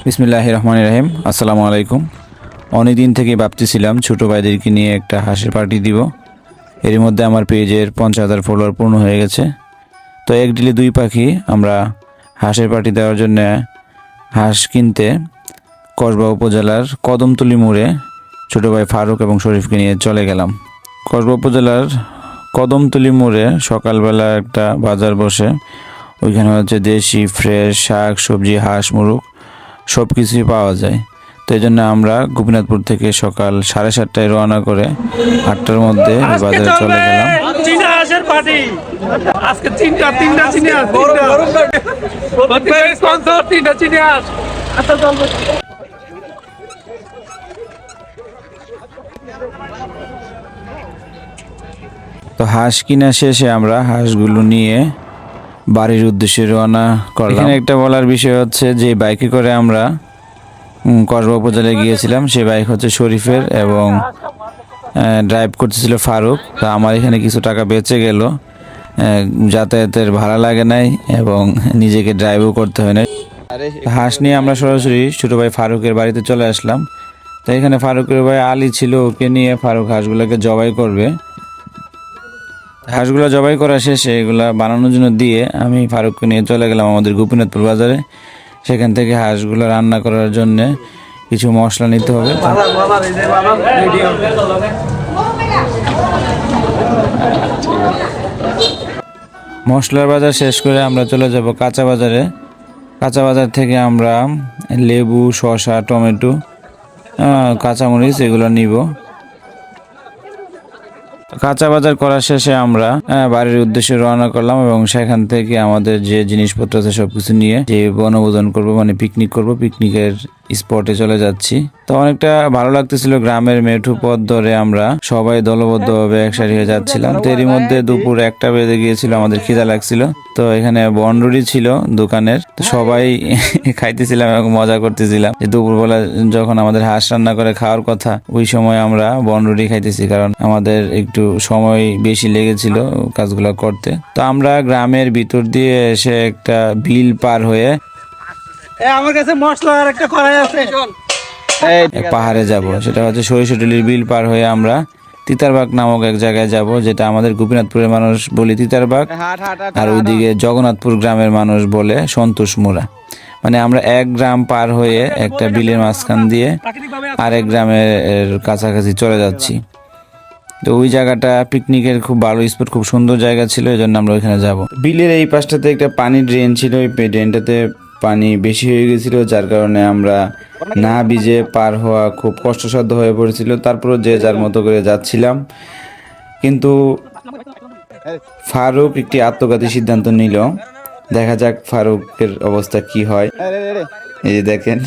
বিসমিল্লাহির রহমানির রহিম। আসসালামু আলাইকুম। অনেক দিন থেকে ভাবতেছিলাম ছোটো ভাইদেরকে নিয়ে একটা হাঁসের পার্টি দিব। এর মধ্যে আমার পেজের 50,000 ফলোয়ার পূর্ণ হয়ে গেছে। তো এক ডিলে দুই পাখি, আমরা হাঁসের পার্টি দেওয়ার জন্য হাঁস কিনতে কসবা উপজেলার কদমতলী মোড়ে ছোটো ভাই ফারুক এবং শরীফকে নিয়ে চলে গেলাম। কসবা উপজেলার কদমতলী মোড়ে সকালবেলা একটা বাজার বসে। ওইখানে হচ্ছে দেশি ফ্রেশ শাক সবজি হাঁস মুরগ সব কিছুই পাওয়া যায়। তো এই জন্য আমরা গোপীনাথপুর থেকে সকাল 7:30টায় রওনা করে 8টার মধ্যে বাজারে চলে গেলাম। তো হাঁস কিনা শেষে আমরা হাঁসগুলো নিয়ে বাড়ির উদ্দেশ্যে রওনা করলাম। এখানে একটা বলার বিষয় হচ্ছে যে বাইকে করে আমরা কসবা উপজেলায় গিয়েছিলাম, সেই বাইক হচ্ছে শরীফের এবং ড্রাইভ করতেছিল ফারুক। তো আমার এখানে কিছু টাকা বেঁচে গেল, যাতায়াতের ভাড়া লাগে নাই এবং নিজেকে ড্রাইভও করতে হয় না। হাঁস নিয়ে আমরা সরাসরি ছোটো ভাই ফারুকের বাড়িতে চলে আসলাম। তো এখানে ফারুকের ভাই আলী ছিল, ওকে নিয়ে ফারুক হাঁসগুলোকে জবাই করবে। হাঁসগুলো জবাই করা শেষে এগুলা বানানোর জন্য দিয়ে আমি ফারুককে নিয়ে চলে গেলাম আমাদের গোপীনাথপুর বাজারে। সেখান থেকে হাঁসগুলো রান্না করার জন্য কিছু মশলা নিতে হবে। মশলার বাজার শেষ করে আমরা চলে যাব কাঁচা বাজারে। কাঁচা বাজার থেকে আমরা লেবু শসা টমেটো কাঁচামরিচ এগুলো নিব। কাঁচা বাজার করার শেষে আমরা বাড়ির উদ্দেশ্যে রওনা করলাম এবং সেখান থেকে আমাদের যে জিনিসপত্র আছে সবকিছু নিয়ে যে বনভোজন করব, মানে পিকনিক করব, পিকনিকের স্পটে চলে যাচ্ছি। তো অনেকটা ভালো লাগতেছিল, গ্রামের মেঠু পথ ধরে আমরা সবাই দলবদ্ধভাবে একসাথে হয়ে যাচ্ছিলাম। তো এরই মধ্যে দুপুর 1টা বেজে গিয়েছিল, আমাদের খিদা লাগছিল। তো এখানে বনরুটি ছিল দোকানের, তো সবাই খাইতেছিলাম এবং মজা করতেছিলাম। যে দুপুরবেলা যখন আমাদের হাঁস রান্না করে খাওয়ার কথা, ওই সময় আমরা বনরুটি খাইতেছি, কারণ আমাদের একটু সময় বেশি লেগেছিল কাজগুলো করতে। তো আমরা গ্রামের ভিতর দিয়ে এসে একটা বিল পার হয়ে আমার কাছে মশলা আর একটা কড়াই আছে, পাহাড়ে যাব। সেটা হচ্ছে সরিষাটুলির বিল পার হয়ে আমরা তিতারবাগ নামক এক জায়গায় যাব, যেটা আমাদের গোপীনাথপুরের মানুষ বলে তিতারবাগ, আর ওইদিকে জগন্নাথপুর গ্রামের মানুষ বলে সন্তোষ মোড়া। মানে আমরা এক গ্রাম পার হয়ে একটা বিলের মাঝখান দিয়ে আরেক গ্রামের কাছাকাছি চলে যাচ্ছি। তো ওই জায়গাটা পিকনিকের খুব ভালো স্পট, খুব সুন্দর জায়গা ছিল, এই জন্য আমরা ওইখানে যাব। বিলের এই পাশটাতে একটা পানির ড্রেন ছিল, ওই ড্রেনটাতে পানি বেশি হয়ে গেছিল, যার কারণে আমরা না ভিজে পার হওয়া খুব কষ্টসাধ্য হয়ে পড়েছিল। তারপরও যে যার মতো করে যাচ্ছিলাম, কিন্তু ফারুক একটি আত্মঘাতী সিদ্ধান্ত নিল। দেখা যাক ফারুকের অবস্থা কি হয়। এই যে দেখেন,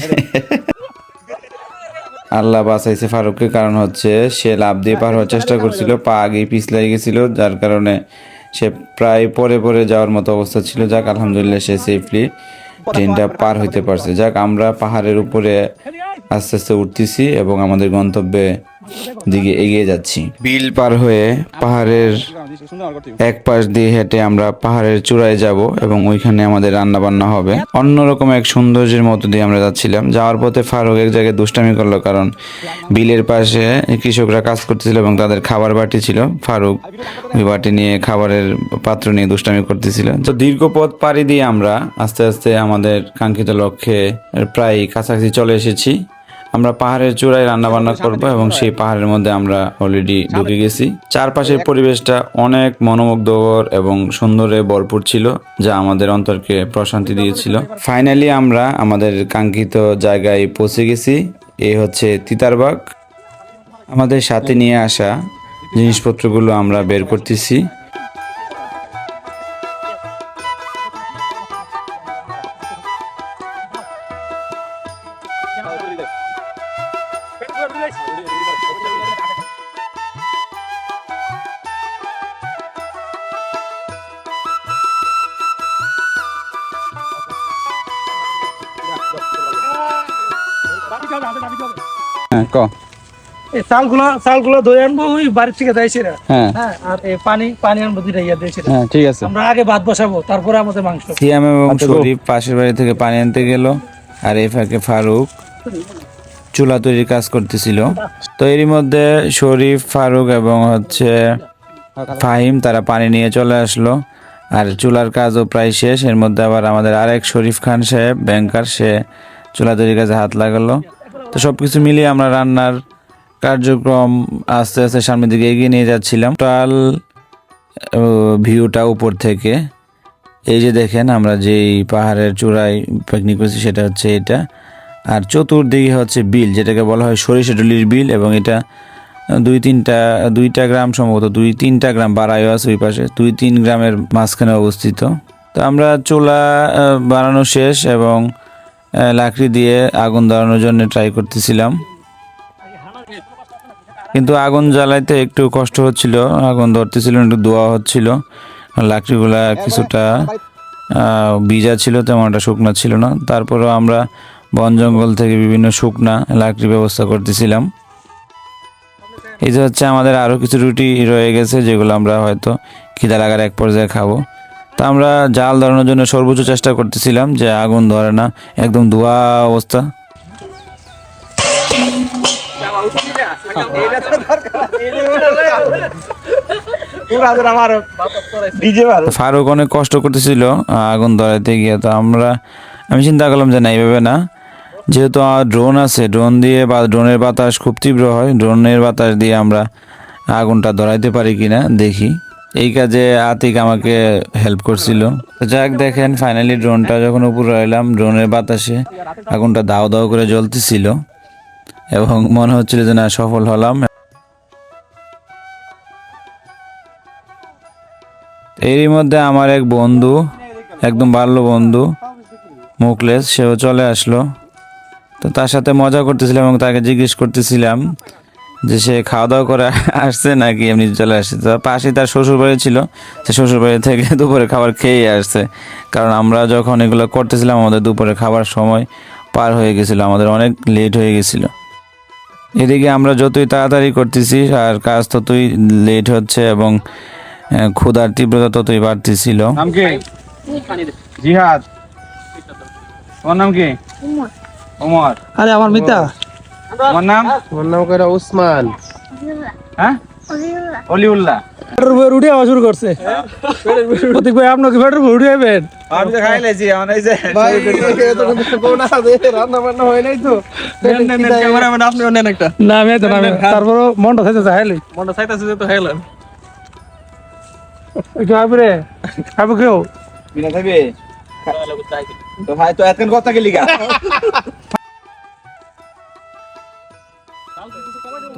আল্লাহ বাঁচাইছে ফারুককে, কারণ হচ্ছে সে লাফ দিয়ে পার হওয়ার চেষ্টা করছিল, পা আগেই পিছলাই গেছিল, যার কারণে সে প্রায় পরে পরে যাওয়ার মতো অবস্থা ছিল। যাক আলহামদুলিল্লাহ সে সেফলি ট্রেনটা পার হইতে পারছে। যাক আমরা পাহাড়ের উপরে আস্তে আস্তে উঠতেছি এবং আমাদের গন্তব্যে দিকে এগিয়ে যাচ্ছি। বিল পার হয়ে পাহাড়ের এক পাশ দিয়ে হেঁটে আমরা পাহাড়ের চূড়ায় যাব এবং ওইখানে আমাদের রান্না বান্না হবে। অন্যরকম এক সৌন্দর্যের মতো দিয়ে আমরা যাচ্ছিলাম। যাওয়ার পথে ফারুক এক জায়গায় দুষ্টামি করলো, কারণ বিলের পাশে কৃষকরা কাজ করতেছিল এবং তাদের খাবার বাটি ছিল। ফারুক ওই বাটি নিয়ে খাবারের পাত্র নিয়ে দুষ্টামি করতেছিল। তো দীর্ঘ পথ পাড়ি দিয়ে আমরা আস্তে আস্তে আমাদের কাঙ্ক্ষিত লক্ষ্যে প্রায় কাছাকাছি চলে এসেছি। আমরা পাহাড়ের চূড়ায় রান্না বান্না করব এবং সেই পাহাড়ের মধ্যে আমরা অলরেডি ঢুকে গেছি। চারপাশের পরিবেশটা অনেক মনোমুগ্ধকর এবং সুন্দরে ভরপুর ছিল, যা আমাদের অন্তরকে প্রশান্তি দিয়েছিল। ফাইনালি আমরা আমাদের কাঙ্ক্ষিত জায়গায় পৌঁছে গেছি। এই হচ্ছে তিতারবাগ। আমাদের সাথে নিয়ে আসা জিনিসপত্রগুলো আমরা বের করতেছি। হ্যাঁ ক এই চালগুলো ধুয়ে আনবো, ওই বাড়ির থেকে যাইছি না। হ্যাঁ, আর এই পানি আনবো, দুইটা ইয়া দিয়েছি। হ্যাঁ ঠিক আছে, আমরা আগে ভাত বসাবো, তারপরে আমাদের মাংস। সিয়াম এবং শরীফ পাশের বাড়ি থেকে পানি আনতে গেল আর এই ফাঁকে ফারুক চুলা তৈরির কাজ করতেছিল। তো এরই মধ্যে শরীফ, ফারুক এবং হচ্ছে ফাহিম তারা পানি নিয়ে চলে আসলো। আর চুলার কাজও প্রায় শেষ। এর মধ্যে আবার আমাদের আরেক শরীফ খান সাহেব ব্যাংকার, সে চুলা তৈরির কাজে হাত লাগালো। তো সব কিছু মিলিয়ে আমরা রান্নার কার্যক্রম আস্তে আস্তে সামনের দিকে এগিয়ে নিয়ে যাচ্ছিলাম। টোটাল ভিউটা উপর থেকে এই যে দেখেন, আমরা যেই পাহাড়ের চূড়ায় পিকনিক করছি সেটা হচ্ছে এটা। আর চতুর্দিকে হচ্ছে বিল, যেটাকে বলা হয় সরিষাডুলির বিল, এবং এটা দুইটা গ্রাম, সম্ভবত 2-3টা গ্রাম বাড়াইও আছে ওই পাশে, 2-3 গ্রামের মাঝখানে অবস্থিত। তো আমরা চুলা বানানো শেষ এবং লাকড়ি দিয়ে আগুন ধরানোর জন্য ট্রাই করতেছিলাম, কিন্তু আগুন জ্বালাইতে একটু কষ্ট হচ্ছিল। আগুন ধরতেছিল, একটু ধোয়া হচ্ছিল, লাকড়িগুলা কিছুটা ভিজা ছিল, তেমন একটা শুকনা ছিল না। তারপরেও আমরা বন জঙ্গল থেকে বিভিন্ন শুকনা লাকড়ির ব্যবস্থা করতেছিলাম। এই যে হচ্ছে আমাদের আরও কিছু রুটি রয়ে গেছে, যেগুলো আমরা হয়তো খিদা লাগার এক পর্যায়ে খাবো। তা আমরা জাল ধরানোর জন্য সর্বোচ্চ চেষ্টা করতেছিলাম, যে আগুন ধরে না, একদম ধোয়া অবস্থা। ফারুক অনেক কষ্ট করতেছিল আগুন ধরাইতে গিয়ে। তো আমি চিন্তা করলাম যে না, এইভাবে না, যেহেতু ড্রোন আছে, ড্রোন দিয়ে বা ড্রোনের বাতাস খুব তীব্র হয়, ড্রোনের বাতাস দিয়ে আমরা আগুনটা ধরাইতে পারি কিনা দেখি। এই কাজে আতিক আমাকে হেল্প করছিল। তো যাক, দেখেন ফাইনালি ড্রোনটা যখন উপরে এলাম, ড্রোনের বাতাসে আগুনটা দাও দাও করে জ্বলতেছিল এবং মনে হচ্ছিল যে না, সফল হলাম। এরই মধ্যে আমার এক বন্ধু, একদম বাল্য বন্ধু মুকলেশ, সেও চলে আসলো। তো তার সাথে মজা করতেছিলাম এবং তাকে জিজ্ঞেস করতেছিলাম যে সে খাওয়া দাওয়া করে আসছে নাকি এমনি চলে আসছে। তো পাশেই তার শ্বশুরবাড়ি ছিল, সে শ্বশুরবাড়ি থেকে দুপুরে খাবার খেয়েই আসছে, কারণ আমরা যখন এগুলো করতেছিলাম আমাদের দুপুরে খাবার সময় পার হয়ে গেছিলো, আমাদের অনেক লেট হয়ে গেছিলো। এদিকে আমরা যতই তাড়াতাড়ি করতেছি আর কাজ ততই লেট হচ্ছে এবং ক্ষুধার তীব্রতা ততই বাড়তেছিল। নাম কি? জিহাদ। তোমার নাম কি? ওমর। আরে আমার মিতা, তোমার নাম? আমার নাম কইরা উসমান। হ্যাঁ, অলিউল্লাহ। ফেটের উপর উঠে আওয়াজ শুরু করছে। প্রতীক ভাই, আপনার কি ফেটের উপর উঠে যাবেন? আমি তো খাই লাইছি, আমার এই যে ভাই এত কিছু কোন না দে, রান্না বান্না হয় নাই তো। ক্যামেরাম্যান আপনি অনেক একটা না, আমি তো না, তারপরও মনটা চাইতে চাইলে মনটা চাইতাছে যে তো খাইলেন। একটু আবরে খাবো কেউ বিনা থাকবে তো ভাই, তো এতক্ষণ কথা কি লিগা?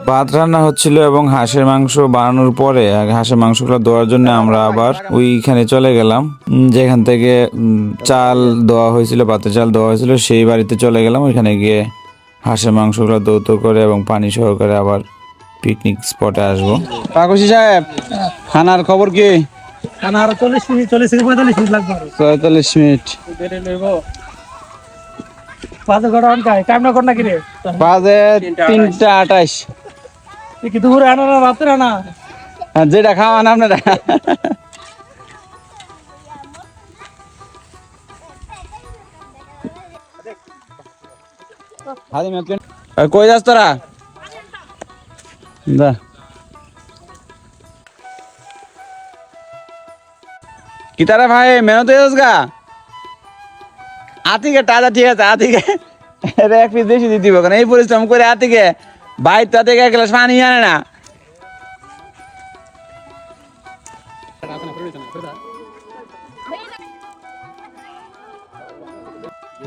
ভাত রান্না হচ্ছিল এবং হাঁসের মাংস বানানোর পরে হাঁসের মাংসগুলো ধোয়ার জন্য আমরা আবার ওইখানে চলে গেলাম, যেখান থেকে চাল দেওয়া হয়েছিল, ভাতের চাল দেওয়া হয়েছিল, সেই বাড়িতে চলে গেলাম। ওইখানে গিয়ে হাঁসের মাংসগুলো ধৌত করে এবং পানি সহকারে আবার পিকনিক স্পটে আসবো। পাকুশি সাহেব, খানার খবর কি? খানা আর 40 মিনিট, 40 থেকে 45 মিনিট লাগবে। 45 মিনিট। পাঁচ ঘন্টা অনকায় টাইম না কর না কিরে? বাজে 3:28। কি দুপুরে আনা না রাতে আনা? যেটা খাওয়ান আপনারা। কই যাস তোরা? কি তারা ভাই, মেহনত গা আতিকে টাকা, ঠিক আছে, আতিকে এক পিস বেশি দিতে হবে, কারণ এই পরিশ্রম করে আতিকে ভাই তাতে এক গ্লাস পানি আনে না।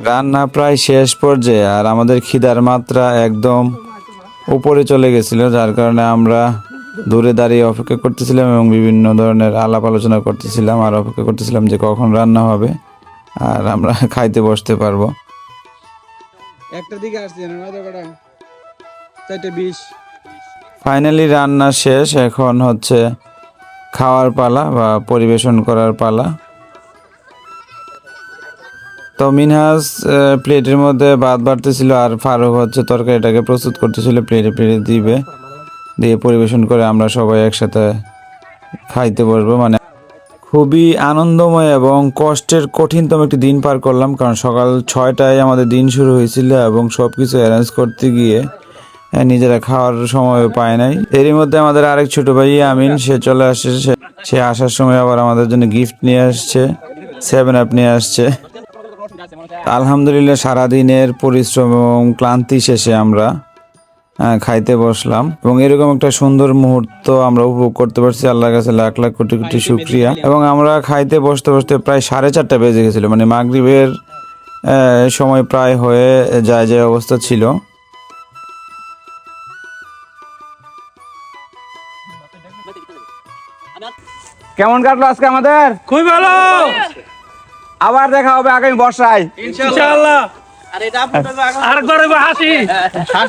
রান্না প্রায় শেষ পর্যায়ে আর আমাদের খিদার মাত্রা একদম উপরে চলে গেছিল, যার কারণে আমরা দূরে দাঁড়িয়ে অপেক্ষা করতেছিলাম এবং বিভিন্ন ধরনের আলাপ আলোচনা করতেছিলাম আর অপেক্ষা করতেছিলাম যে কখন রান্না হবে আর আমরা খাইতে বসতে পারবো। একটা দিকে আসছে 4:20। ফাইনালি রান্না শেষ, এখন হচ্ছে খাওয়ার পালা বা পরিবেশন করার পালা। তো মিনহাজ প্লেটের মধ্যে ভাত বাড়তেছিল আর ফারুক হচ্ছে তরকারিটাকে প্রস্তুত করতেছিল, প্লেটে প্লেটে দিয়ে পরিবেশন করে আমরা সবাই একসাথে খাইতে বসবো। মানে খুবই আনন্দময় এবং কষ্টের কঠিনতম একটি দিন পার করলাম, কারণ সকাল 6টায় আমাদের দিন শুরু হয়েছিল এবং সব কিছু অ্যারেঞ্জ করতে গিয়ে নিজেরা খাওয়ার সময় পায় নাই। এরই মধ্যে আমাদের আরেক ছোট ভাই আমিন সে চলে আসছে। সে আসার সময় আবার আমাদের জন্য গিফট নিয়ে আসছে, 7 আপ নিয়ে আসছে। আলহামদুলিল্লাহ সারাদিনের পরিশ্রম এবং ক্লান্তি শেষে আমরা খাইতে বসলাম এবং এরকম একটা সুন্দর মুহূর্ত আমরা উপভোগ করতে পারছি। আল্লাহর কাছে লাখ লাখ কোটি কোটি শুকরিয়া। এবং আমরা খাইতে বসতে বসতে প্রায় 4:30 বেজে গেছিল, মানে মাগরিবের সময় প্রায় হয়ে যায় যে অবস্থা ছিল। কেমন কাটলো আজকে আমাদের? খুবই ভালো, আবার দেখা হবে আগামী বর্ষায় ইনশাআল্লাহ। আরেকবার হইবো হাসি,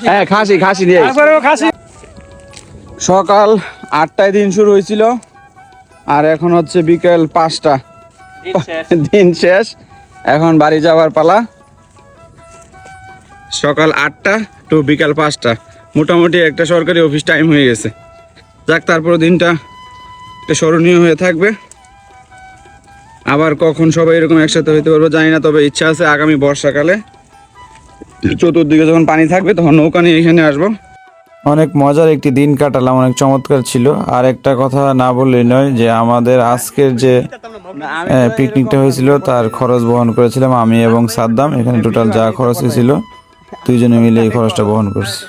হ্যাঁ খাসি খাসি দিয়ে। আরেকবার হইবো খাসি। সকাল 8টায় দিন শুরু হয়েছিল আর এখন হচ্ছে বিকেল 5টা, দিন শেষ। এখন বাড়ি যাওয়ার পালা। সকাল 8টা টু বিকাল 5টা, মোটামুটি একটা সরকারি অফিস টাইম হয়ে গেছে। যাক, তারপরে দিনটা একটা স্মরণীয় হয়ে থাকবে। আবার কখন সবাই এরকম একসাথে হইতে পারবো জানি না, তবে ইচ্ছা আছে আগামী বর্ষাকালে চতুর্দিকে যখন পানি থাকবে তখন নৌকা নিয়ে এখানে আসবো। অনেক মজার একটি দিন কাটালাম, অনেক চমৎকার ছিল। আর একটা কথা না বললেই নয় যে আমাদের আজকের যে পিকনিকটা হয়েছিল তার খরচ বহন করেছিলাম আমি এবং সাদ্দাম। এখানে টোটাল যা খরচ হয়েছিল দুইজনে মিলে এই খরচটা বহন করছি।